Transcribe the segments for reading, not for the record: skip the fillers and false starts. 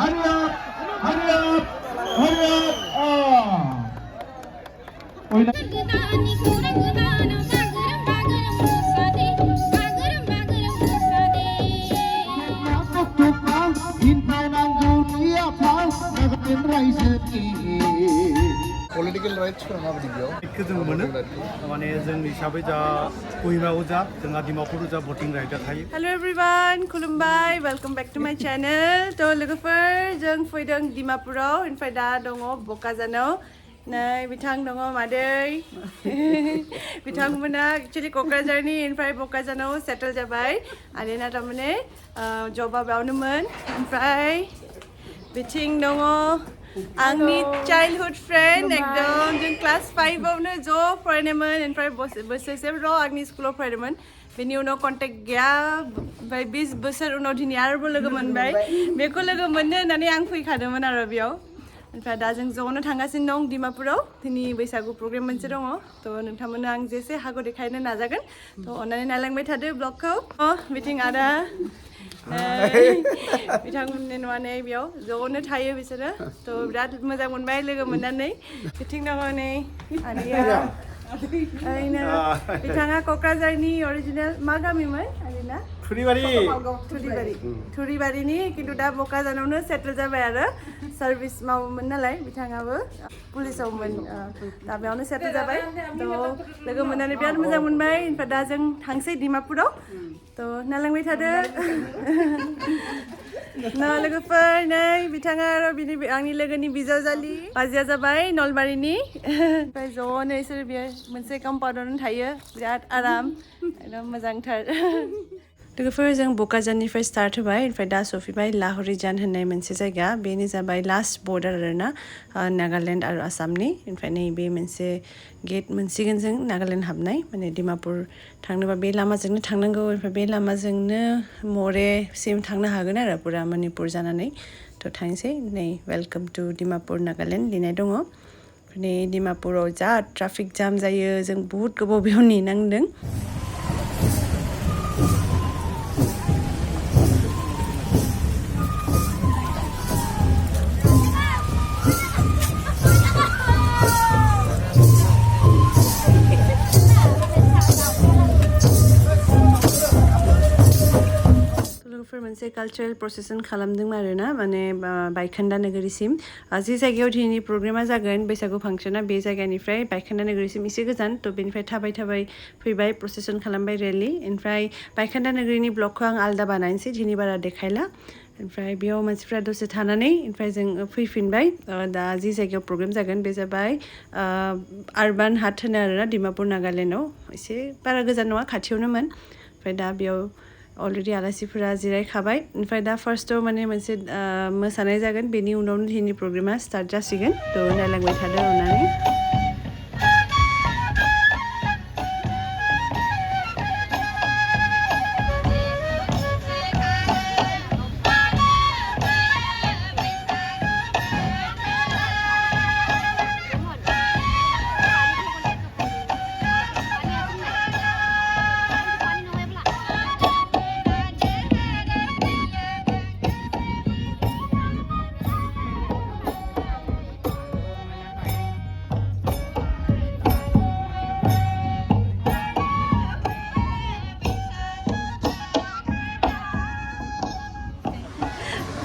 hurry up, hurry up, hurry up. Political rights for another video. Hello everyone, Khalambai, welcome back to my channel. To lwgwfr jeng foideng Dimapuraw, in faida dongo bokazano. Nay bitang dongo maday. Bitang muna actually Kokrajarni in faida bokazano settle jabai. Alena tamane jwbwd in faida biting dongo. Angni childhood friend ekdom jeng class 5 avno jo friendman in fact bosese ro agni school of friendman beni uno contact gya by 20 bosor uno dini arbo lwgwmwnbai beko lwgwmwnno nani ang fui khadoman aro biaw in fact da jeng jono thangasin dong Dimapuraw dini Bwisagu program moनसे दङ to नोंथांमोननो आं जेसे हागौ देखायनो नाजागोन to अन्नानै नायलांबाय थादो ब्लगखौ बिथिं आदा बिथांमोननि न'आनो बेयाव ज'नो थायो बिसोरो थ' बिराद मोजां मोनबाय लोगो मोननानै बिथिं दङ नै आदैया ओरैनो बिथाङा क'क्राझारनि अरिजिनेल मा गामिमोन आदैना थुरिबारिनि खिन्थु दा बकाजानावनो सेटेल जाबाय आरो सार्भिस मावोमोन नालाय बिथाङाबो पुलिसावमोन दा बेयावनो सेटेल जाबाय थ' लोगो मोननानै बिराद मोजां मोनबाय ओमफ्राय दा जों थांसै डिमापुराव तो नालांबाय थादो लोगोफोर नै बिथाङा आरो आंनि लोगोनि बिजावजालि बाजैया जाबाय नलबारिनि ओमफ्राय ज'नो इसोर बेयो मोनसे कम्पाउन्डआवनो थायो बिराद आराम एकदम मोजांथार लोगोफोर जों बकाजाननिफ्राय स्टार्ट होबाय ओमफ्राय दा सफैबाय लाहरिजान होननाय मोनसे जायगा बेनो जाबाय लास्ट बर्डार आरोना नागालेण्ड आरो आसामनि ओमफ्राय नैबे मोनसे गेट मोनसिगोन जों नागालेण्ड हाबनाय माने डिमापुर थांनोबा बे लामाजोंनो थांनांगौ ओमफ्राय बे लामाजोंनो मरेसिम थांनो हागोन आरो पुरा मणिपुर जानानै थ' थांसै नै वेलकाम टु डिमापुर नागालेण्ड लिरनाय दङ नै डिमापुराव जा ट्राफिक जाम जायो जों बुहुत गोबाव बेयाव नेनांदों मोनसे कालचारेल प्रसेसन खालामदोंमोन आरोना माने बायखोन्दा नोगोरिसिम जि जायगायाव दिनैनि प्रग्रामा जागोन बैसागु फांसना बे जायगानिफ्राय बायखोन्दा नोगोरिसिम एसे गोजान थ' बेनिफ्राय थाबाय फैबाय प्रसेसन खालामबाय रेलि ओमफ्राय बायखोन्दा नोगोरिनि ब्लगखौ आं आलदा बानायनोसै दिनै बारा देखायला ओमफ्राय बेयाव मानसिफ्रा दसे थानानै ओमफ्राय जों फैफिनबाय दा जि जायगायाव प्रग्राम जागोन बे जाबाय आरबान हाट होनो आरोना डिमापुर नागालेण्डआव एसे बारा गोजान नङा खाथियावनोमोन ओमफ्राय दा बेयाव अलरेडि आलासिफोरा जिरायखाबाय ओमफ्राय दा फार्स्टआव माने मोनसे मोसानाय जागोन बेनि उनावनो दिनैनि प्रग्रामा स्टार्ट जासिगोन थ' नायलांबाय थादो अननानै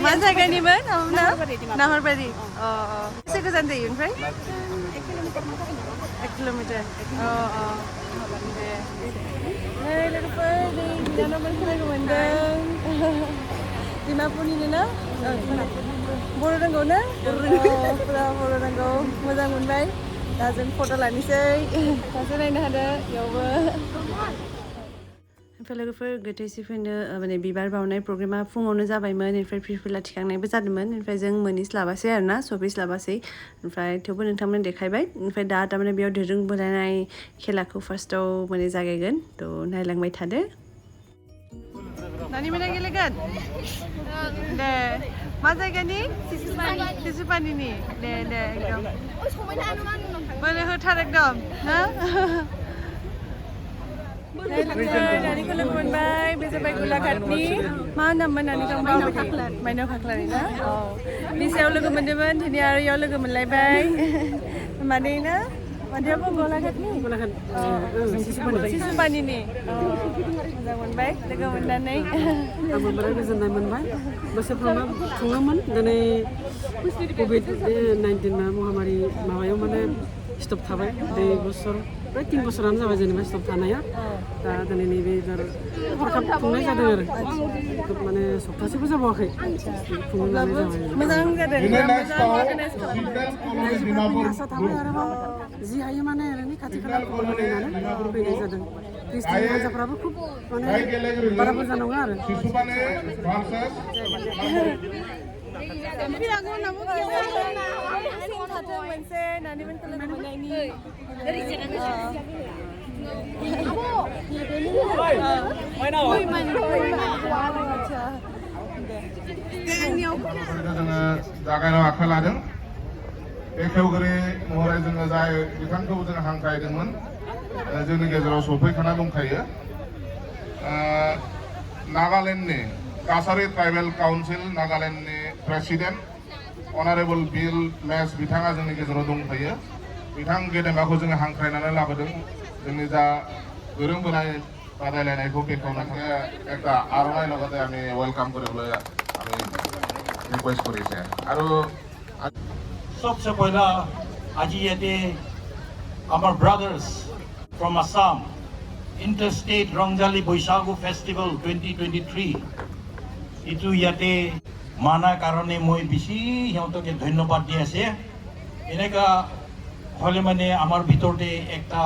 मा जायगानिमोन नाहरबारि एसे गोजान जायो ओमफ्राय 1 किल'मिटार दे नै लोगोफोर नै बिनानावमोन लोगो मोनदों डिमापुरनिनो ना बर' रोंगौ ना पुरा बर' रोंगौ मोजां मोनबाय दा जों फट' लानोसै सासे नायनो हादो बेयावबो ओमफ्राय लोगोफोर गोथैसिफोरनो माने बिबार बावनाय प्रग्रामा फुङावनो जाबायमोन ओमफ्राय फिरफिला थिखांनायबो जादोंमोन ओमफ्राय जों मोनहैस्लाबासै आरोना सफैस्लाबासै ओमफ्राय थेवबो नोंथांमोन देखायबाय ओमफ्राय दा थारमाने बेयाव दोरों बोलायनाय खेलाखौ फार्स्टआव माने जागायगोन थ' नायलांबाय थादो नानि मोना गेलेगोन दे मा जायगानि सिसुपानिनि दे एकदम बोलो होथार एकदम Nani khalambai Bisabai Gulaghatni ma namman nani kang Mainaw Khaklari na Bisayaw lwgwmwnbai thini aro yaw lwgwmwnlaibai Mani na Madi apa Gulaghatni Sisupani ni Mwnai lwgwmwnbai Amo bara goजोननाय मोनबाय बोसोरफ्रोमबो खुङोमोन दिनै COVID-19 महामारी माबायाव माने स्टप थाबाय 2 बोसोर प्राय 3 बोसोरानो जाबाय जेनेबा स्टप थानाया दा दिनै नैबे हरखाब खुंनाय जादों आरो माने सप्तासेबो जाबावाखै खुंनो लानाय जाबाय मोजां जादों आसा थाबाय आरोबाव जि हायो माने ओरैनो खाथि खाला खुंनानै फैनाय जादों ख्रिस्टियान हान्जाफ्राबो खुब माने बारा बुरजा नङा आरो मोनसे नानिमोन खालामनायनि जागायनो आखाइ लादों बे खेवगोरि महरै जोङो जाय बिथांखौ जों हांख्रायदोंमोन जोंनि गेजेराव सफैखाना दंखायो नागालेण्डनि कासारि ट्राइबेल काउन्सिल नागालेण्डनि प्रेसिडेन्ट अनारेबल बिल मेस बिथाङा जोंनि गेजेराव दंफायो बिथां गेदेमाखौ जोङो हांख्रायनानै लाबोदों जोंनि जा गोरोंबोनाय बादायलायनायखौ बेखेवनो थाखाय একটা আরোনাই লগতে আমি ওয়েলকাম কৰিবলৈ আমি ৰিকুৱেষ্ট কৰিছে আৰু सबसे पहला आज ये our brothers from Assam Interstate Rongzali Bwisagu Festival 2023 itu yate mana karone moi bisi hiantoke dhonnobad di ase eneka hole mane amar bhitorte ekta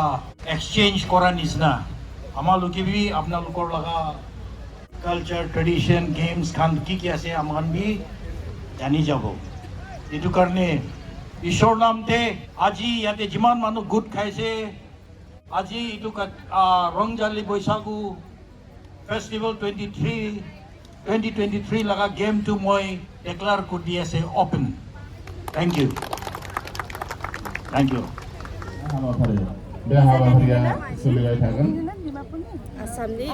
exchange kora nisna amaloke bi apnalokor laga culture tradition games khan ki ase amhan bi jani jabo etu karne ishor namte aji yate jiman manu good khaise aji etu Rongzali Bwisagu Festival 2023 laga game to moi declare could be as a open. Thank you. Thank you. आसामनि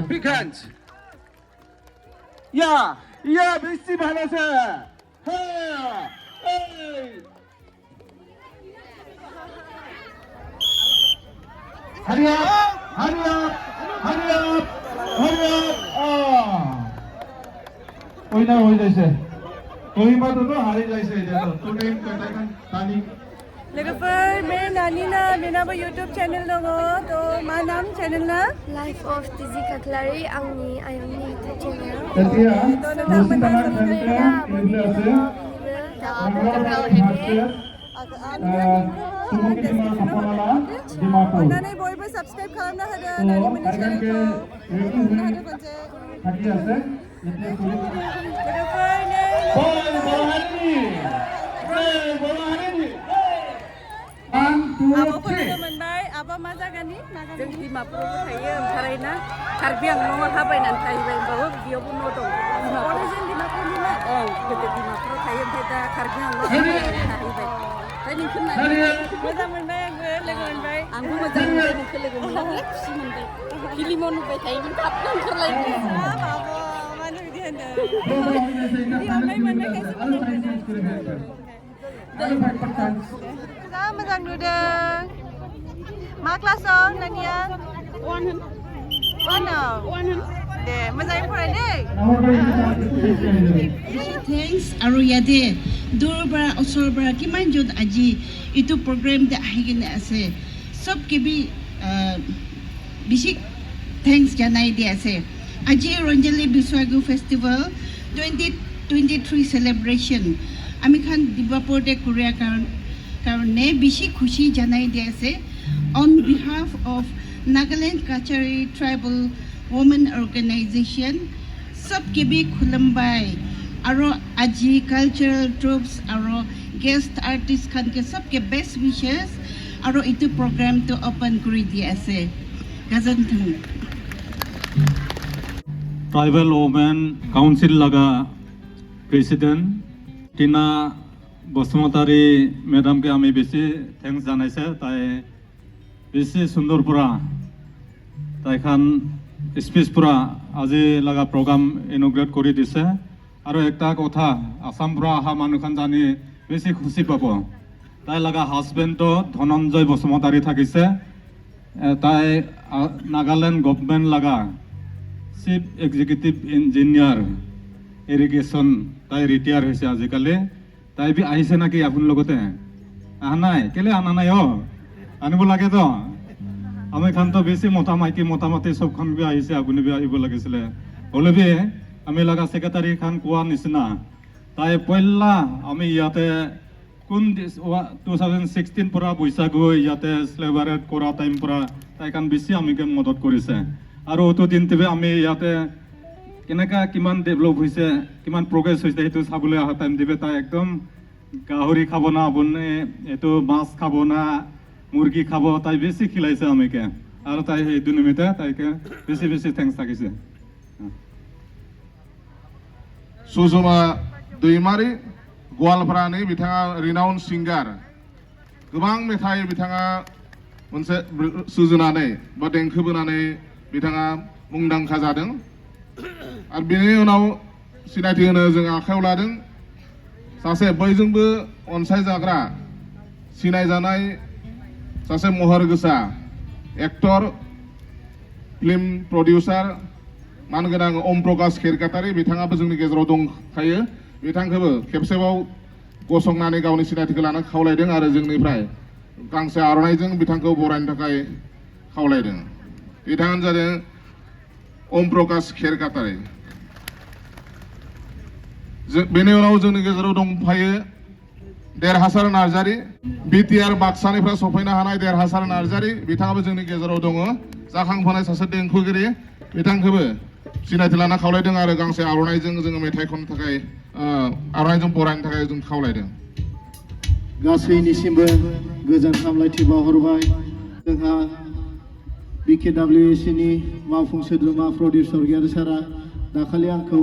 Big hands. Yeah, बेसी भालो छ Hurry up! Hurry up! Hurry up! Hurry up! Oina जाइছে कोहिमातो तो हारि जाइছে এটা তো team কটাইখান তানি लोगोफोर बे नानी ना बेनाबो YouTube चैनल दङ तो मा नाम चैनल ना Life of Tizi Kaklari आंनि आयंनि YouTube channel তেতিয়া तो नोंथांमोना अन्नानै बयबो साबस्क्राइब खालामना होदो नानिमोननि चेनेलखौ खालामना होदो खनसे लोगोफोर नै आब'फोर लोगो मोनबाय आबा मा जागानि जों डिमापुरावबो थायो ओमफ्राय ना कार्बि आंलंआव हाबायनानै थाहैबाय होमबाबो बेयावबो न' दं अरिजिन डिमापुरनि ना गोदो डिमापुराव थायो ओमफ्राय दा कार्बि आंलंआव हाबायनानै थाहैबाय ओमफ्राय नोंखौ मोजां मोनबाय आंबो लोगो मोनबाय आंबो मोजां मोनबाय नोंखौ लोगो मोननानै खुसि मोनबाय फिल्माव नुबाय थायोमोन थाबनो ओंखारलायबाय आब' मानो बिदि होनदों बिदि अननाय मोननायखायसो मोजां मोनो मोजां नुदों मा क्लासाव नानिया वानाव दे मोजाङै फराय दै Thanks aru yade durbara osorbara kiman jod aji itu program de ahigene ase sob ke bi bishik thanks janai de ase aji Rongzali Bwisagu Festival 2023 celebration ami khan Dimapur de Korea karone bishi khushi janai de ase on behalf of Nagaland Kachari Tribal Women Organization sab ke bi khalambai aro aji cultural troops aro guest artists khan ke sab ke best wishes aro itu program to open kuri di ase gazanthang Tribal Women Council laga President Tina বসুমতারি ম্যাডামকে আমি বেশি thanks জানাইছে তাই বেশি সুন্দর পুরা তাইখান speech পুরা আজি লাগা প্রোগ্রাম ইনগ্রেট করে দিছে আর একটা কথা আসাম পুরা আহা মানুষখান জানি বেশি খুশি পাব তাই লাগা হাজবেন্ডও ধনঞ্জয় বসুমতারি থাকিছে তাই নাগাল্যান্ড গভর্নমেন্ট লাগা চিফ এক্সিকিউটিভ ইঞ্জিনিয়ার ইরিগেশন তাই রিটায়ার হয়েছে আজিকালি তাই বি আহিছে নাকি আপোনাৰ লগতে আহা নাই কেলে আনা নাই আনিব লাগে তো আমি খান তো বেশি মাইকি মোটামুটি সবখান বি আহিছে আপুনি বি আহিব লাগিছিলে হলে বি আমি লাগা সেক্রেটারি খান কোৱা নিচিনা তাই পইলা আমি ইয়াতে কোন 2016 পৰা বৈশাগু ইয়াতে স্লেভাৰেট কৰা টাইম পৰা তাই খান বেছি আমিকে মদত কৰিছে আৰু অটো দিন তেবে আমি ইয়াতে কেনেকা কিমান ডেভেলপ হৈছে কিমান প্ৰগ্ৰেছ হৈছে সেইটো চাবলৈ অহা টাইম দিবে তাই একদম গাহৰি খাব না আপুনি এইটো মাছ খাব না মুৰ্গী খাব তাই বেছি খিলাইছে আমিকে আৰু তাই সেইটো নিমিত্তে তাইকে বেছি বেছি থেংকস থাকিছে सुजुमा दैमारि गवालपारानि बिथाङा रिनाउन सिंगार गोबां मेथाइ बिथाङा मोनसे सुजुनानै बा देंखो बोनानै बिथाङा मुंदांखा जादों आरो बेनि उनाव सिनायथि होनो जों आखायाव लादों सासे बयजोंबो अनसायजाग्रा सिनायजानाय सासे महर गोसा एक्टर फिल्म प्रडिउसार मानगोनां ओम प्रकाश खेरकातारि बिथाङाबो जोंनि गेजेराव दंखायो बिथांखौबो खेबसेबाव गसंनानै गावनि सिनायथिखौ लानो खावलायदों आरो जोंनिफ्राय गांसे आर'नाइजों बिथांखौ बरायनो थाखाय खावलायदों बिथाङानो जादों ओम प्रकाश खेरकातारि बेनि उनाव जोंनि गेजेराव दंफायो देरहासार नार्जारि बिटिआर बाक्सानिफ्राय सफैनो हानाय देरहासार नार्जारि बिथाङाबो जोंनि गेजेराव दङ जाखांफुनाय सासे देंखोगिरि बिथांखौबो सिनायथि लाना खावलायदों आरो गांसे आर'नाइजों जोङो मेथाइ खननो थाखाय आर'नाइजों बरायनो थाखाय जों खावलायदों गासैनिसिमबो गोजोन हामलायथि बावहरबाय जोंहा BKWCनि मावफुं सोद्रोमा प्रडिउसार गियारि सारा दाखालि आंखौ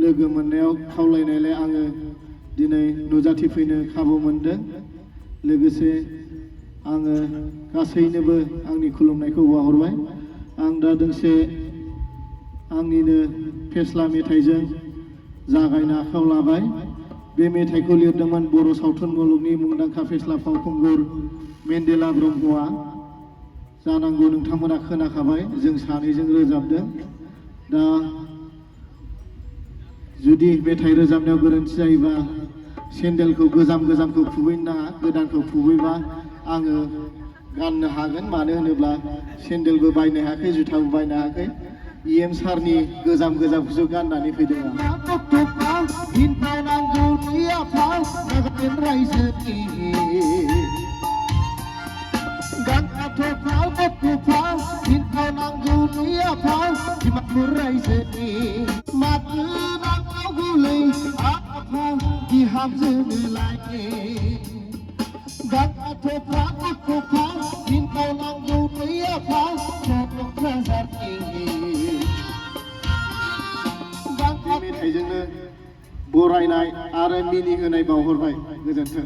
लोगो मोननायाव खावलायनायलाय आङो दिनै नुजाथिफैनो खाबु मोनदों लोगोसे आङो गासैनोबो आंनि खुलुमनायखौ बावहरबाय आं दा दोंसे आंनिनो फेस्ला मेथाइजों जागायनो आखायाव लाबाय बे मेथाइखौ लिरदोंमोन बर' सावथुन मुलुगनि मुंदांखा फेस्ला फावखुंगुर मेन्डेला ब्रह्मआ जानांगौ नोंथांमोना खोनाखाबाय जों सानैजों रोजाबदों दा जुदि मेथाइ रोजाबनायाव गोरोन्थि जायोबा सेन्देलखौ गोजामखौ खुबैनो नाङा गोदानखौ खुबैबा आङो गाननो हागोन मानो होनोब्ला सेन्देलबो बायनो हायाखै जुथाबो बायनो हायाखै EM सारनि गोजामखौसो गाननानै फैदों आं मेथाइजोंनो बरायनाय आरो मिनि होनाय बावहरबाय गोजोन्थों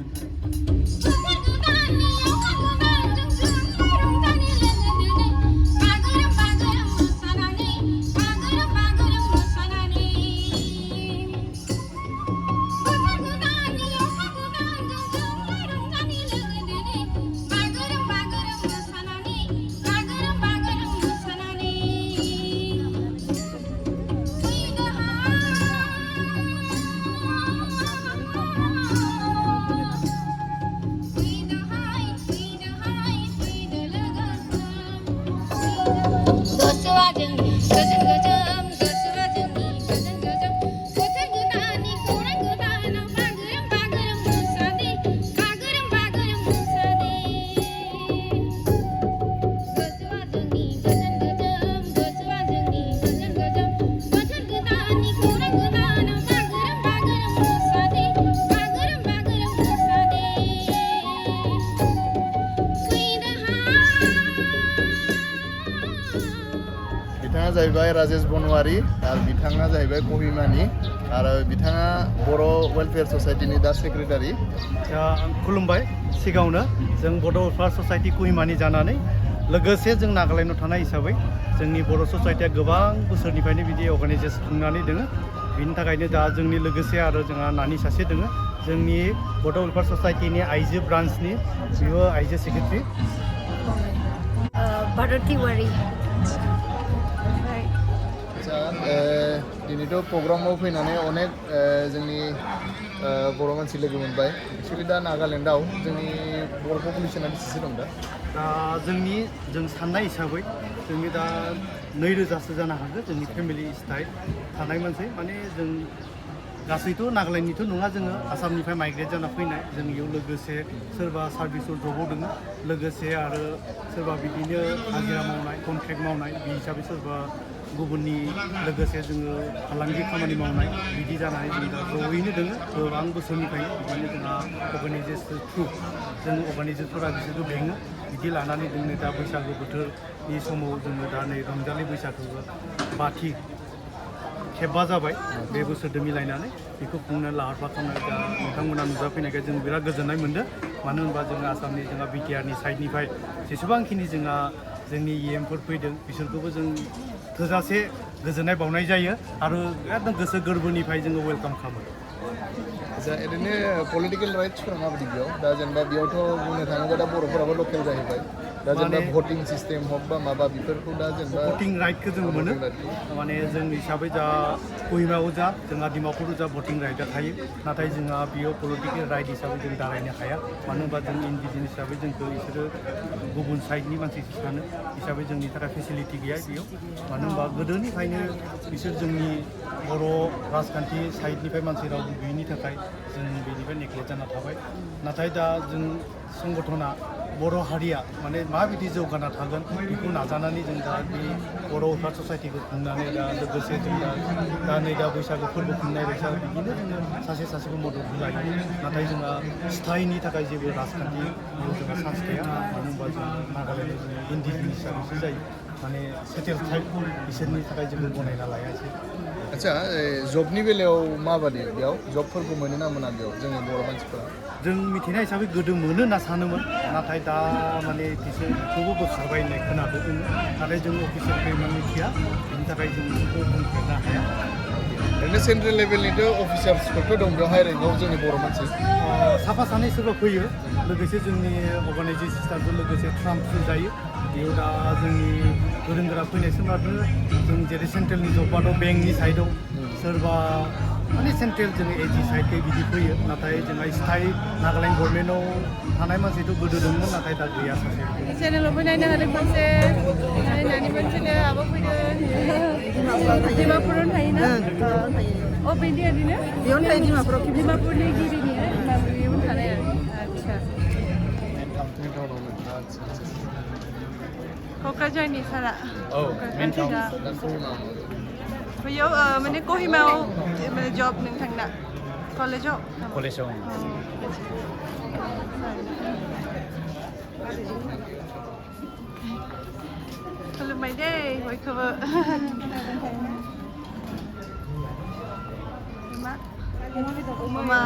जाहैबाय राजेश बनवारी आरो बिथाङा जाहैबाय कहिमानि आरो बिथाङा बर' वेलफेयार ससाइटिनि दा सेक्रेटारि। खुलुमबाय सिगाङावनो जों बड'फार ससाइटि कहिमानि जानानै लोगोसे जों नागालेण्डआव थानाय हिसाबै जोंनि बर' ससाइटिया गोबां बोसोरनिफ्रायनो बिदि अर्गानाइजेसन खुंनानै दोङो बिनि थाखायनो दा जोंनि लोगोसे आरो जोंहा नानि सासे दोङो जोंनि बड' वेलफेयार ससाइटिनि आइजो ब्रान्चनि बियो आइजो सेक्रेटारि भारतिवारी दिनैथ' प्रग्रामाव फैनानै अनेक जोंनि बर' मानसि लोगो मोनबाय एक्सुवेलि दा नागालेण्डआव जोंनि बर' पपुलेसना बेसेसो दं दा जों साननाय हिसाबै जोंनि दा 2000सो जानो हागौ जोंनि फेमिलि स्टाइल थानाय मानसि माने जों गासैथ' नागालेण्डनिथ' नङा जोङो आसामनिफ्राय माइग्रेट जाना फैनाय जों इयाव लोगोसे सोरबा सार्भिसआव जबाव दङ लोगोसे आरो सोरबा बिदिनो हाजिरा मावनाय कन्ट्रेक्ट मावनाय बे हिसाबै सोरबा गुबुननि लोगोसे जोङो फालांगि खामानि मावनाय बिदि जानानै जों दा जयैनो दोङो गोबां बोसोरनिफ्रायनो बिदिनो जोंहा अर्गानाइजेसन थ्रु जों अर्गानाइजेसनफोरा बिसोरखौ बेङो बिदि लानानै जोंनो दा बैसागु बोथोरनि समाव जोङो दा नै रंजालि बैसागुबो बाथि खेबबा जाबाय बे बोसोरजों मिलायनानै बेखौ खुंनो लाहार फाहार खालामनाय दा नोंथांमोना नुजाफैनायखाय जों बिराद गोजोननाय मोन्दों मानो होनबा जोङो आसामनि जोंहा बिटिआरनि साइडनिफ्राय जेसेबांखिनि जोंहा जोंनि इएमफोर फैदों बिसोरखौबो जों थोजासे गोजोननाय बावनाय जायो आरो एकदम गोसो गोरबोनिफ्राय जोङो वेलकाम खालामो आচ্ছা ओरैनो पलिटिकेल राइट्सफोरा माबायदि बेयाव दा जेनेबा बेयावथ' बुंनो थाङोबा दा बर'फोराबो लकेल जाहैबाय दा जेनेबा भटिं सिस्टेम हक बा माबा बेफोरखौ दा जेनेबा भटिं राइटखौ जों मोनो माने जों हिसाबै जा कहिमायाव जा जोंहा डिमापुराव जा भटिं राइटआ थायो नाथाय जोंहा बेयाव पलिटिकेल राइट हिसाबै जों दारायनो हाया मानो होनबा जों इन्डिजिनियास हिसाबै जोंखौ बिसोरो गुबुन साइडनि मानसि सानो हिसाबै जोंनि थाखाय फेसिलिटि गैया बेयाव मानो होनबा गोदोनिफ्रायनो बिसोर जोंनि बर' राजखान्थि साइडनिफ्राय मानसि रावबो गैयिनि थाखाय जों बेनिफ्राय नेग्लेक्ट जाना थाबाय नाथाय दा जों संगठना बर' हारिया माने माबायदि जौगाना थागोन बेखौ नाजानानै जों दा बे बर' वेलफेयार ससाइटिखौ खुंनानै दा लोगोसे जों दा नै दा बैसागु फोरबो खुंनाय बायसा बिदिनो जोङो सासेखौ मदद होलायो नाथाय जोंहा स्थायिनि थाखाय जेबो राजखान्थियाव जोंहा चान्स गैया मानो होनबा जों नागालेण्डआव जोङो इन्डिजिनियास हिसाबैसो जायो माने सेटेल टाइप बिसोरनि थाखाय जोङो गनायना लायासै आচ্ছা जबनि बेलायाव माबादि बेयाव जबफोरखौ मोनो ना मोना बेयाव जोंनि बर' मानसिफोरा जों मिथिनाय हिसाबै गोदो मोनो होनना सानोमोन नाथाय दा माने बिसोरखौबो बोखारबाय होननाय खोनादों नाथाय जों अफिसियेलखौ इमान मिथिया बिनि थाखाय जों बेखौ बुंफेरनो हाया ओरैनो सेन्ट्रेल लेभेलनिथ' अफिसार्सफोरथ' दं बेयाव हायरेंकआव जोंनि बर' मानसि साफा सानै सोरबा फैयो लोगोसे जोंनि अर्गानाइजेसन स्टाफजों लोगोसे ट्राम्पफोर जायो बेयाव दा जोंनि गोरों गोरा फैनाय सोरबाबो जों जेरै सेन्ट्रेलनि जबबाथ' बेंकनि साइडआव सोरबा माने सेन्ट्रेल जोङो एजि साइडखै बिदि फैयो नाथाय जोंहा स्थायी नागालेण्ड गभर्नमेन्टआव थानाय मानसिथ' गोदो दंमोन नाथाय दा गैया सासे चेनेलावबो नायनो हादों खनसे नानि मोनसेनो आबो फैदों डिमापुराव थायोना अ बेनि ओरैनो बेयावनो थायो डिमापुरनि गिरिनि बेयावनो थानाय आच्छा क'क्राझारनि सारा बेयाव माने कहिमायाव माने जब नोंथांना कलेजाव खुलुमबाय दे बयखौबो अमा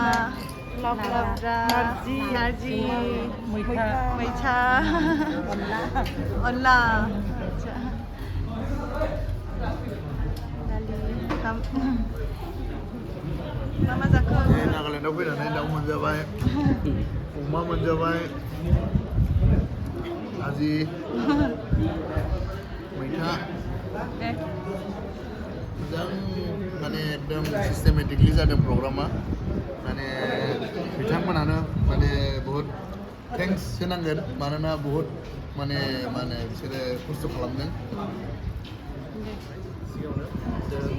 लाब्रा नारजि मैथा अनला मा जाखो नागालेण्डआव फैनानै दाउ मोनजाबाय अमा मोनजाबाय नारजि मैथा मोजां माने एकदम सिस्टेमेटिकलि जादों प्रग्रामा माने बिथांमोनानो माने बहुत थेंक्स होनांगोन मानोना बहुत माने बिसोरो खस्थ' खालामदों जों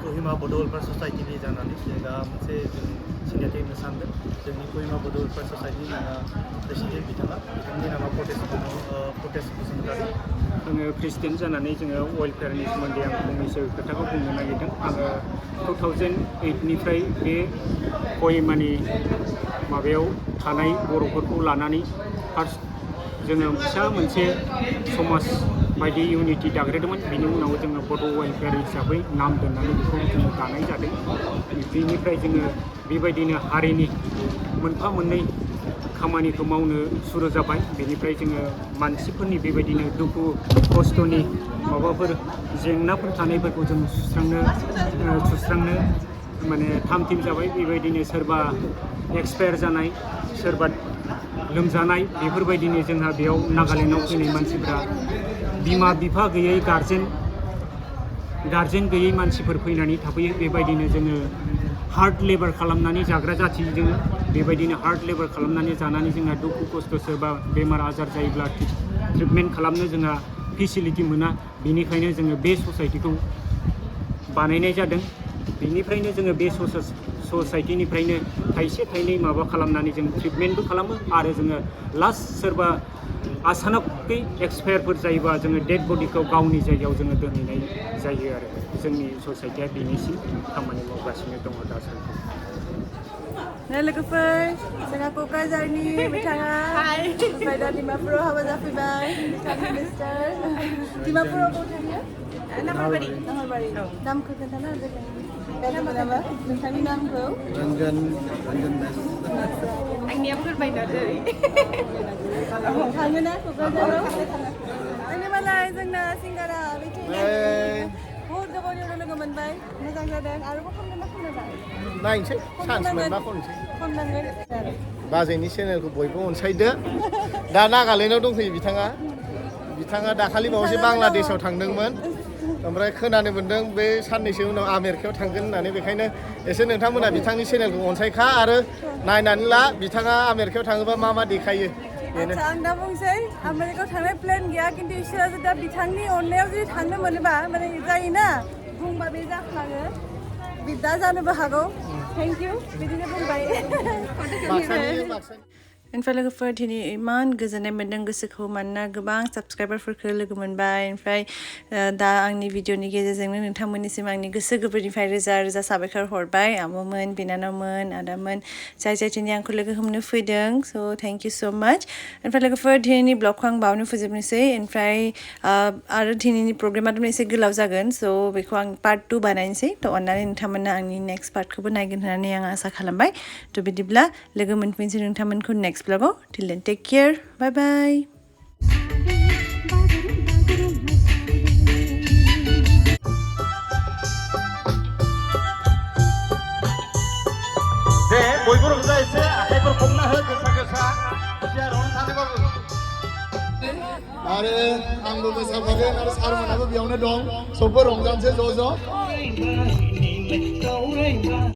कहिमा बड' वेलफेयार ससाइटिनि जानानै जों दा मोनसे जों सिनायथि होनो सानदों जोंनि कहिमा बड' वेलफेयार ससाइटिनि जोंहा प्रेसिडेन्ट बिथांनि नामा प्रटेस्ट बसुमतारी आङो प्रेसिडेन्ट जानानै जोङो वेलफेयारनि सोमोन्दै आं फंनैसो खोथाखौ बुंनो नागिरदों आङो 2008निफ्राय बे कहिमानि माबायाव थानाय बर'फोरखौ लानानै फार्स्ट जोङो फिसा मोनसे समाज बायदि इउनिटि दाग्रोदोंमोन बिनि उनाव जोङो बड' वेलफेयार हिसाबै नाम दोननानै बेखौ जोङो दानाय जादों बेनिफ्राय जोङो बेबायदिनो हारिनि मोनफा मोननै खामानिखौ मावनो सुरु जाबाय बेनिफ्राय जोङो मानसिफोरनि बेबायदिनो दुखु खस्थ'नि माबाफोर जेंनाफोर थानायफोरखौ जों सुस्रांनो माने थाम थिम जाबाय बेबायदिनो सोरबा एक्सपायार जानाय सोरबा लोमजानाय बेफोरबायदिनो जोंहा बेयाव नागालेण्डआव फैनाय मानसिफ्रा बिमा बिफा गैयै गार्जेन गैयै मानसिफोर फैनानै थाफैयो बेबायदिनो जोङो हार्ड लेबार खालामनानै जाग्रा जाथि जोङो बेबायदिनो हार्ड लेबार खालामनानै जानानै जोंहा दुखु खस्थ' सोरबा बेमार आजार जायोब्ला ट्रिटमेन्ट खालामनो जोंहा फेसिलिटि मोना बेनिखायनो जोङो बे ससाइटिखौ बानायनाय जादों बेनिफ्रायनो जोङो बे ससाइटिनिफ्रायनो थाइसे थाइनै माबा खालामनानै जों ट्रिटमेन्टबो खालामो आरो जोङो लास्ट सोरबा आसानकै एक्सपायारफोर जायोबा जोङो डेड बडिखौ गावनि जायगायाव जोङो दोनहैनाय जायो आरो जोंनि ससाइटिया बेनिसिम खामानि मावगासिनो दङ दासान्दि लोगोफोर जोंहा क'क्राझारनि बिथाङा ओमफ्राय दा डिमापुराव हाबा जाफैबाय बिथांनि मिस्टार डिमापुराव बबाव थायो नाहरबारि नामखौ खोन्थाना होदो नामा नोंथांनि नामखौ रंजन आंनिया फोरमायनोसै थाङोना क'क्राझाराव मालाय जोंना सिंगारा बहुत गोबावनि उनाव लोगो मोनबाय मोजां जादों आरोबाव खननो मा खननोबाय नायनोसै चान्स मोनबा खननोसै खननांगोन बाजैनि चेनेलखौ बयबो अनसायदो दा नागालेण्डआव दंफैयो बिथाङा दाखालि बावैसो बांलादेशआव थांदोंमोन ओमफ्राय खोनानो मोन्दों बे साननैसो उनाव आमेरिकायाव थांगोन होननानै बेखायनो एसे नोंथांमोना बिथांनि चेनेलखौ अनसायखा आरो नायनानै ला बिथाङा आमेरिकायाव थाङोबा मा देखायो बेनो आं दा बुंसै आमेरिकायाव थांनाय प्लेन गैया खिन्थु इसोरा दा बिथांनि अननायाव जुदि थांनो मोनोबा माने जायोना बुंबा बे जाफ्लाङो बिदा जानोबो हागौ थेंक इउ बिदिनो बुंबाय ओमफ्राय लोगोफोर दिनै इमान गोजोननाय मोन्दों गोसोखौ मानोना गोबां साबस्क्राइबारफोरखौ लोगो मोनबाय ओमफ्राय दा आंनि भिडिअनि गेजेरजोंनो नोंथांमोननिसिम आंनि गोसो गोरबोनिफ्राय रोजा रोजा साबायखर हरबाय आब'मोन बिनानावमोन आदामोन जाय दिनै आंखौ लोगो हमनो फैदों स' थेंक इउ स' माच ओमफ्राय लोगोफोर दिनैनि ब्लगखौ आं बावनो फोजोबनोसै ओमफ्राय आरो दिनैनि प्रग्रामाथ' एसे गोलाव जागोन स' बेखौ आं पार्ट 2 बानायनोसै थ' अननानै नोंथांमोना आंनि नेक्स्ट पार्टखौबो नायगोन होननानै आं आसा खालामबाय थ' बिदिब्ला लोगो मोनफिनसै नोंथांमोनखौ next vlog. Till then, take care. Bye bye. आरो आंबो मोसाफागोन आरो सारमोनाबो बेयावनो दं सबबो रंजानोसै ज' ज'